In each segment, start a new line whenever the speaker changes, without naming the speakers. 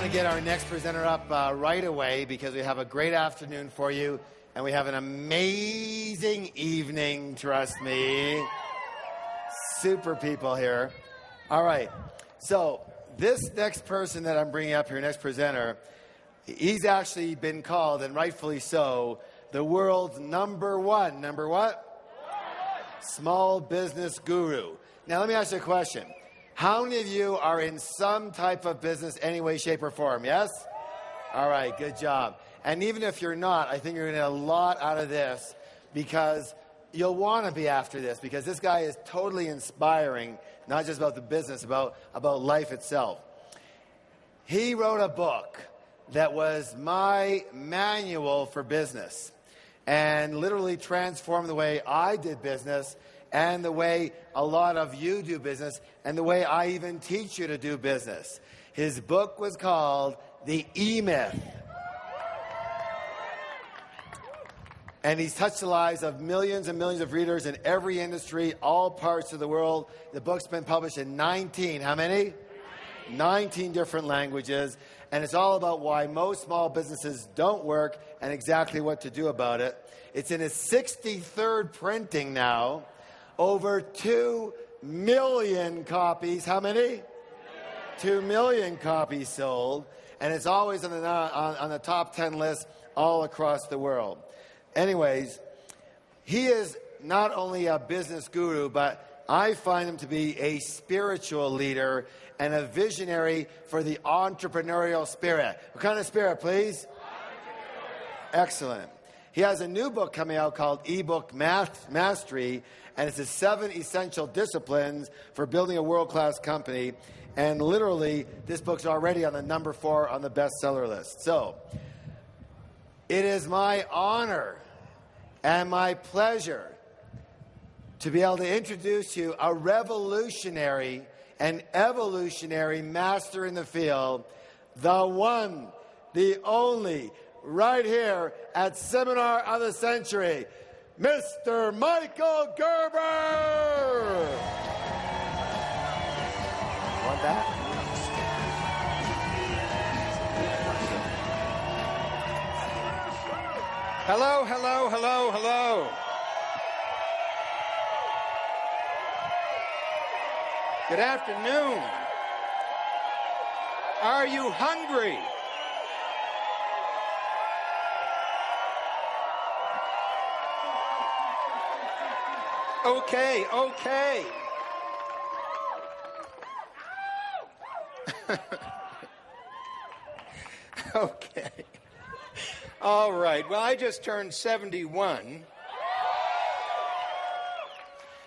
to get our next presenter up right away because we have a great afternoon for you and we have an amazing evening, trust me. Super people here. All right, so this next person that I'm bringing up here, next presenter, he's actually been called, and rightfully so, the world's number what? Small business guru. Now let me ask you a question. How many of you are in some type of business, any way, shape, or form? Yes? All right, good job. And even if you're not, I think you're going to get a lot out of this because you'll want to be after this because this guy is totally inspiring, not just about the business, about life itself. He wrote a book that was my manual for business and literally transformed the way I did business and the way a lot of you do business, and the way I even teach you to do business. His book was called The E-Myth. And he's touched the lives of millions and millions of readers in every industry, all parts of the world. The book's been published in 19, how many? 19 different languages. And it's all about why most small businesses don't work and exactly what to do about it. It's in its 63rd printing now. Over 2 million copies. How many? 2 million copies sold. And it's always on the top 10 list all across the world. Anyways, he is not only a business guru, but I find him to be a spiritual leader and a visionary for the entrepreneurial spirit. What kind of spirit, please? Excellent. He has a new book coming out called eBook Mastery, and it's the 7 essential disciplines for building a world-class company. And literally, this book's already on the number 4 on the bestseller list. So, it is my honor and my pleasure to be able to introduce you a revolutionary and evolutionary master in the field, the one, the only, right here at Seminar of the Century, Mr. Michael Gerber! Want that?
Hello, hello, hello, hello. Good afternoon. Are you hungry? Okay. Okay. All right. Well, I just turned 71.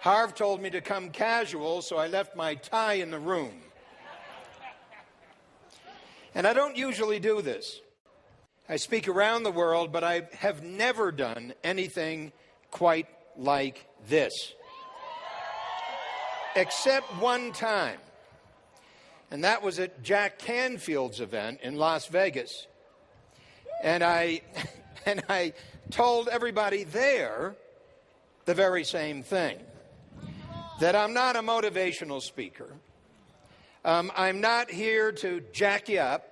Harv told me to come casual, so I left my tie in the room. And I don't usually do this. I speak around the world, but I have never done anything quite like this. Except one time. And that was at Jack Canfield's event in Las Vegas. And I told everybody there the very same thing. That I'm not a motivational speaker. I'm not here to jack you up.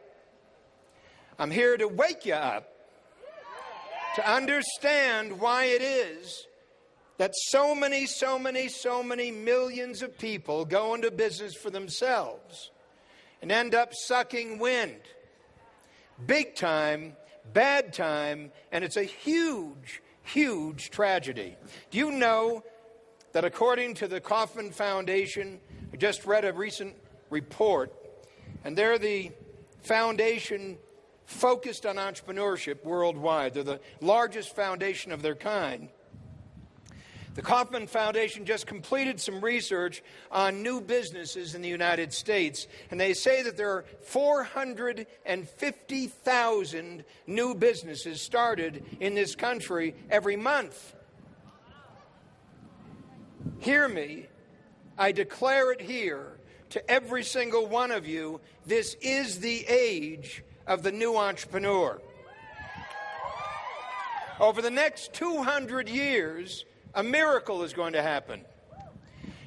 I'm here to wake you up. To understand why it is that so many millions of people go into business for themselves and end up sucking wind. Big time, bad time, and it's a huge, huge tragedy. Do you know that according to the Kauffman Foundation, I just read a recent report, and they're the foundation focused on entrepreneurship worldwide. They're the largest foundation of their kind. The Kauffman Foundation just completed some research on new businesses in the United States, and they say that there are 450,000 new businesses started in this country every month. Hear me, I declare it here to every single one of you, this is the age of the new entrepreneur. Over the next 200 years, a miracle is going to happen.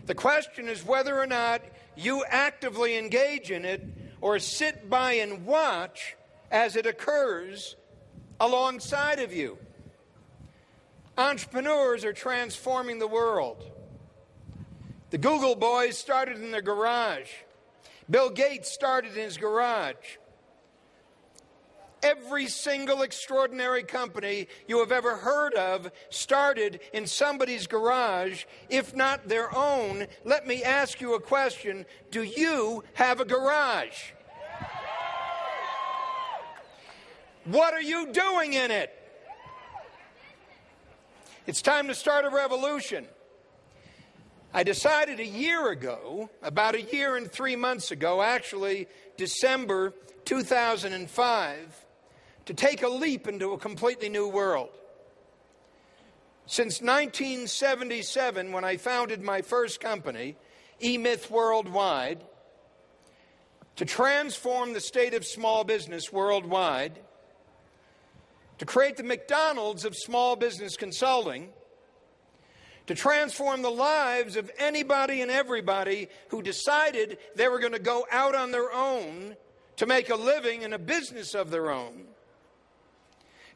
The question is whether or not you actively engage in it or sit by and watch as it occurs alongside of you. Entrepreneurs are transforming the world. The Google boys started in their garage. Bill Gates started in his garage. Every single extraordinary company you have ever heard of started in somebody's garage, if not their own. Let me ask you a question. Do you have a garage? What are you doing in it? It's time to start a revolution. I decided a year ago, about a year and 3 months ago, actually December 2005, to take a leap into a completely new world. Since 1977, when I founded my first company, eMyth Worldwide, to transform the state of small business worldwide, to create the McDonald's of small business consulting, to transform the lives of anybody and everybody who decided they were going to go out on their own to make a living and a business of their own,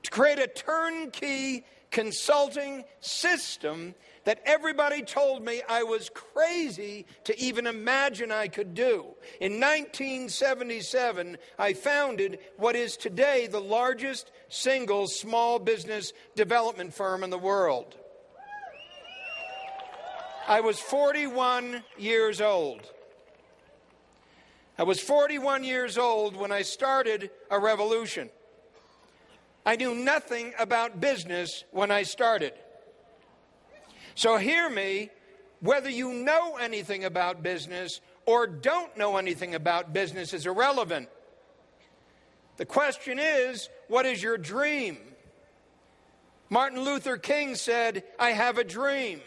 to create a turnkey consulting system that everybody told me I was crazy to even imagine I could do. In 1977, I founded what is today the largest single small business development firm in the world. I was 41 years old. I was 41 years old when I started a revolution. I knew nothing about business when I started. So hear me, whether you know anything about business or don't know anything about business is irrelevant. The question is, what is your dream? Martin Luther King said, "I have a dream."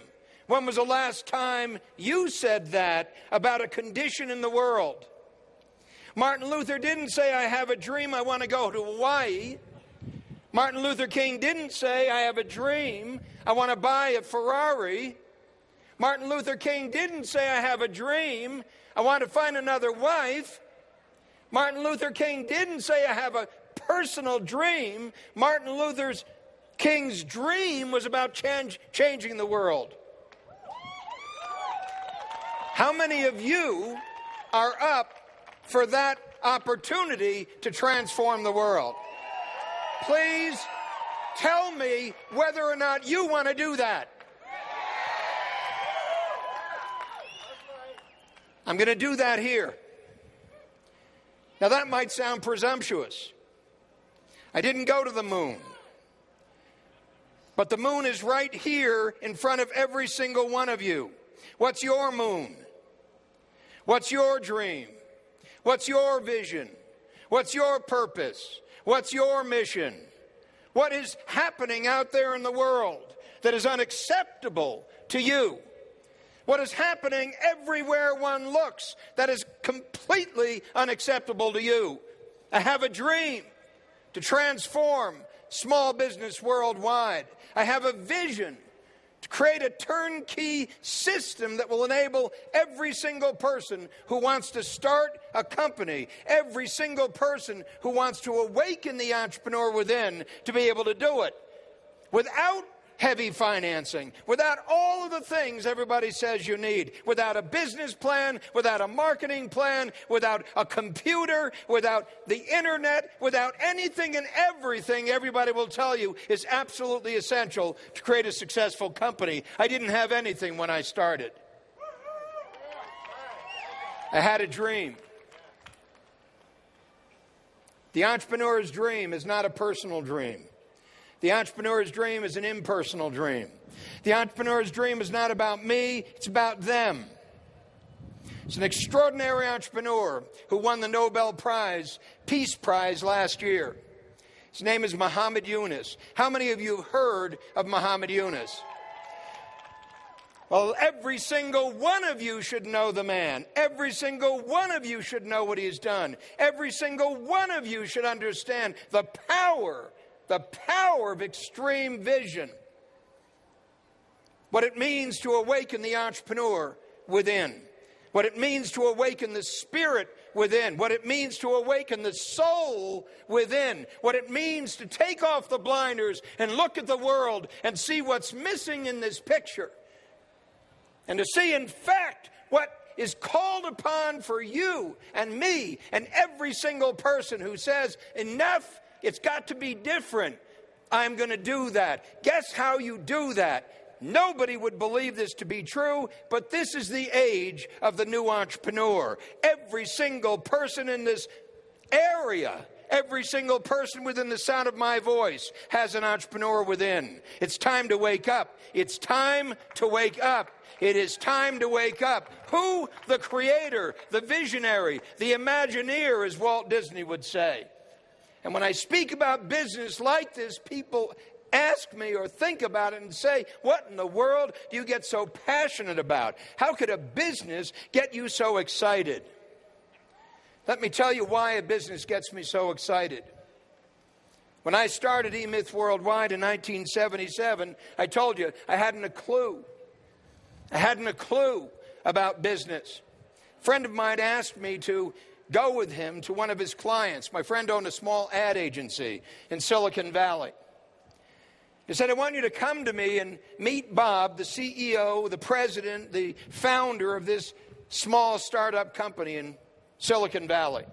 When was the last time you said that about a condition in the world? Martin Luther didn't say, "I have a dream, I want to go to Hawaii." Martin Luther King didn't say, "I have a dream, I want to buy a Ferrari." Martin Luther King didn't say, "I have a dream, I want to find another wife." Martin Luther King didn't say, "I have a personal dream." Martin Luther King's dream was about changing the world. How many of you are up for that opportunity to transform the world? Please tell me whether or not you want to do that. I'm going to do that here. Now that might sound presumptuous. I didn't go to the moon. But the moon is right here in front of every single one of you. What's your moon? What's your dream? What's your vision? What's your purpose? What's your mission? What is happening out there in the world that is unacceptable to you? What is happening everywhere one looks that is completely unacceptable to you? I have a dream to transform small business worldwide. I have a vision to create a turnkey system that will enable every single person who wants to start a company, every single person who wants to awaken the entrepreneur within to be able to do it without heavy financing, without all of the things everybody says you need, without a business plan, without a marketing plan, without a computer, without the internet, without anything and everything everybody will tell you is absolutely essential to create a successful company. I didn't have anything when I started. I had a dream. The entrepreneur's dream is not a personal dream. The entrepreneur's dream is an impersonal dream. The entrepreneur's dream is not about me, it's about them. It's an extraordinary entrepreneur who won the Nobel Peace Prize last year. His name is Muhammad Yunus. How many of you have heard of Muhammad Yunus? Well, every single one of you should know the man. Every single one of you should know what he has done. Every single one of you should understand the power of extreme vision. What it means to awaken the entrepreneur within. what it means to awaken the spirit within, what it means to awaken the soul within, what it means to take off the blinders and look at the world and see what's missing in this picture. And to see, in fact, what is called upon for you and me and every single person who says, enough, it's got to be different. I'm going to do that. Guess how you do that? Nobody would believe this to be true, but this is the age of the new entrepreneur. Every single person in this area, every single person within the sound of my voice has an entrepreneur within. It's time to wake up. It's time to wake up. It is time to wake up. Who? The creator, the visionary, the Imagineer, as Walt Disney would say. And when I speak about business like this, people ask me or think about it and say, what in the world do you get so passionate about? How could a business get you so excited? Let me tell you why a business gets me so excited. When I started eMyth Worldwide in 1977, I told you I hadn't a clue. I hadn't a clue about business. A friend of mine asked me to go with him to one of his clients. My friend owned a small ad agency in Silicon Valley. He said, I want you to come to me and meet Bob, the CEO, the president, the founder of this small startup company in Silicon Valley.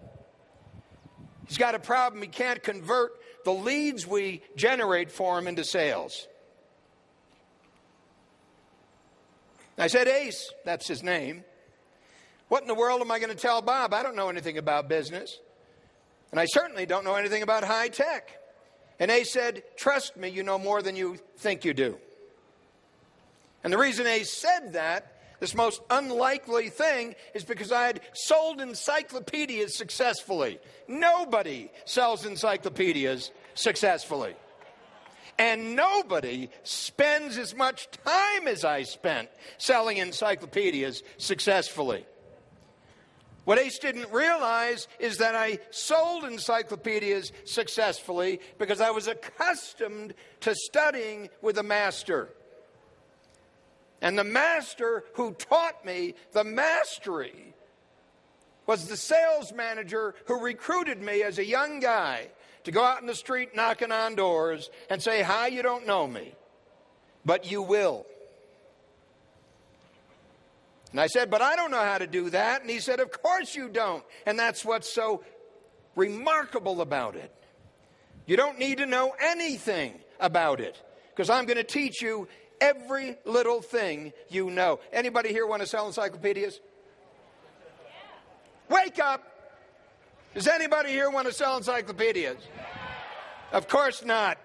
He's got a problem. He can't convert the leads we generate for him into sales. I said, Ace, that's his name. What in the world am I going to tell Bob? I don't know anything about business. And I certainly don't know anything about high tech. And Ace said, trust me, you know more than you think you do. And the reason Ace said that, this most unlikely thing, is because I had sold encyclopedias successfully. Nobody sells encyclopedias successfully. And nobody spends as much time as I spent selling encyclopedias successfully. What Ace didn't realize is that I sold encyclopedias successfully because I was accustomed to studying with a master. And the master who taught me the mastery was the sales manager who recruited me as a young guy to go out in the street knocking on doors and say, hi, you don't know me, but you will. And I said, but I don't know how to do that. And he said, of course you don't. And that's what's so remarkable about it. You don't need to know anything about it, because I'm going to teach you every little thing you know. Anybody here want to sell encyclopedias? Wake up! Does anybody here want to sell encyclopedias? Of course not.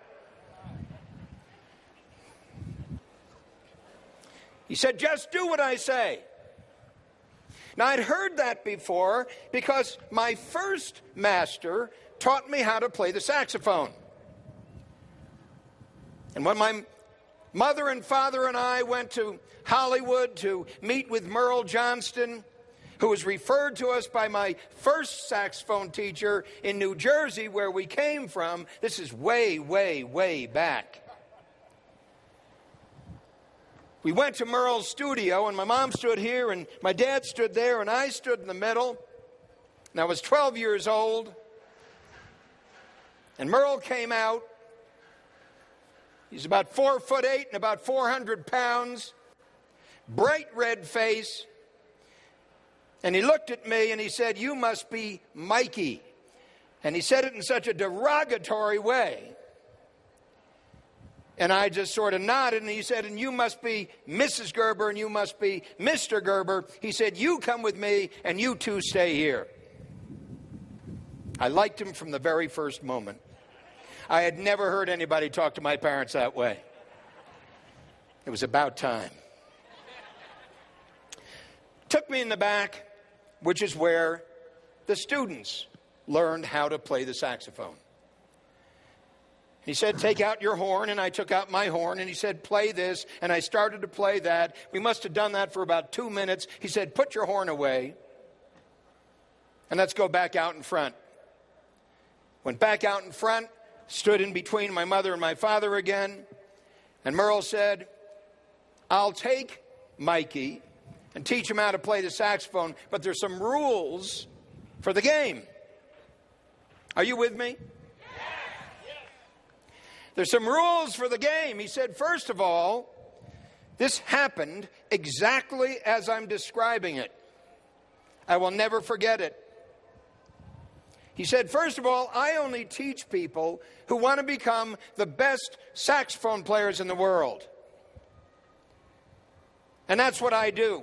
He said, just do what I say. Now, I'd heard that before because my first master taught me how to play the saxophone. And when my mother and father and I went to Hollywood to meet with Merle Johnston, who was referred to us by my first saxophone teacher in New Jersey, where we came from, this is way, way, way back. We went to Merle's studio, and my mom stood here, and my dad stood there, and I stood in the middle. And I was 12 years old. And Merle came out. He's about 4'8" and about 400 pounds. Bright red face. And he looked at me and he said, you must be Mikey. And he said it in such a derogatory way. And I just sort of nodded, and he said, and you must be Mrs. Gerber, and you must be Mr. Gerber. He said, you come with me, and you two stay here. I liked him from the very first moment. I had never heard anybody talk to my parents that way. It was about time. Took me in the back, which is where the students learned how to play the saxophone. He said, take out your horn, and I took out my horn, and he said, play this, and I started to play that. We must have done that for about 2 minutes. He said, put your horn away, and let's go back out in front. Went back out in front, stood in between my mother and my father again, and Merle said, I'll take Mikey, and teach them how to play the saxophone, but there's some rules for the game. Are you with me? There's some rules for the game. He said, first of all, this happened exactly as I'm describing it. I will never forget it. He said, first of all, I only teach people who want to become the best saxophone players in the world. And that's what I do.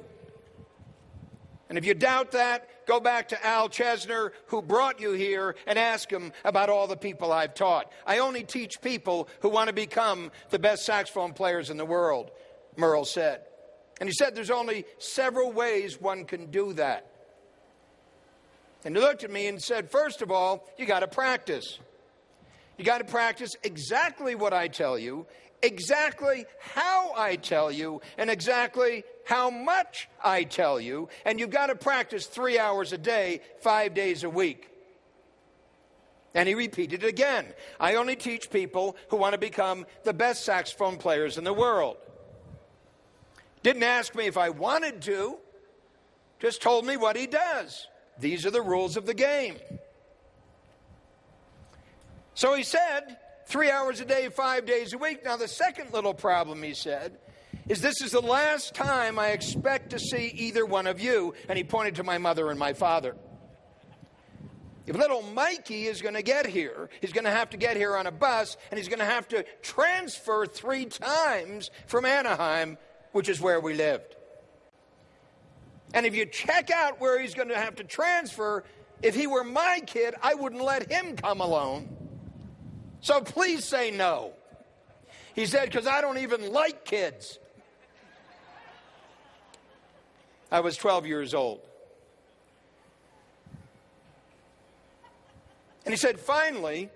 And if you doubt that, go back to Al Chesner, who brought you here, and ask him about all the people I've taught. I only teach people who want to become the best saxophone players in the world, Merle said. And he said there's only several ways one can do that. And he looked at me and said, first of all, you got to practice. You got to practice exactly what I tell you, exactly how I tell you, and exactly how much I tell you. And you've got to practice 3 hours a day, 5 days a week. And he repeated it again. I only teach people who want to become the best saxophone players in the world. Didn't ask me if I wanted to, just told me what he does. These are the rules of the game. So he said, 3 hours a day, 5 days a week. Now the second little problem, he said, is this is the last time I expect to see either one of you. And he pointed to my mother and my father. If little Mikey is going to get here, he's going to have to get here on a bus, and he's going to have to transfer 3 times from Anaheim, which is where we lived. And if you check out where he's going to have to transfer, if he were my kid, I wouldn't let him come alone. So please say no. He said, because I don't even like kids. I was 12 years old. And he said, finally,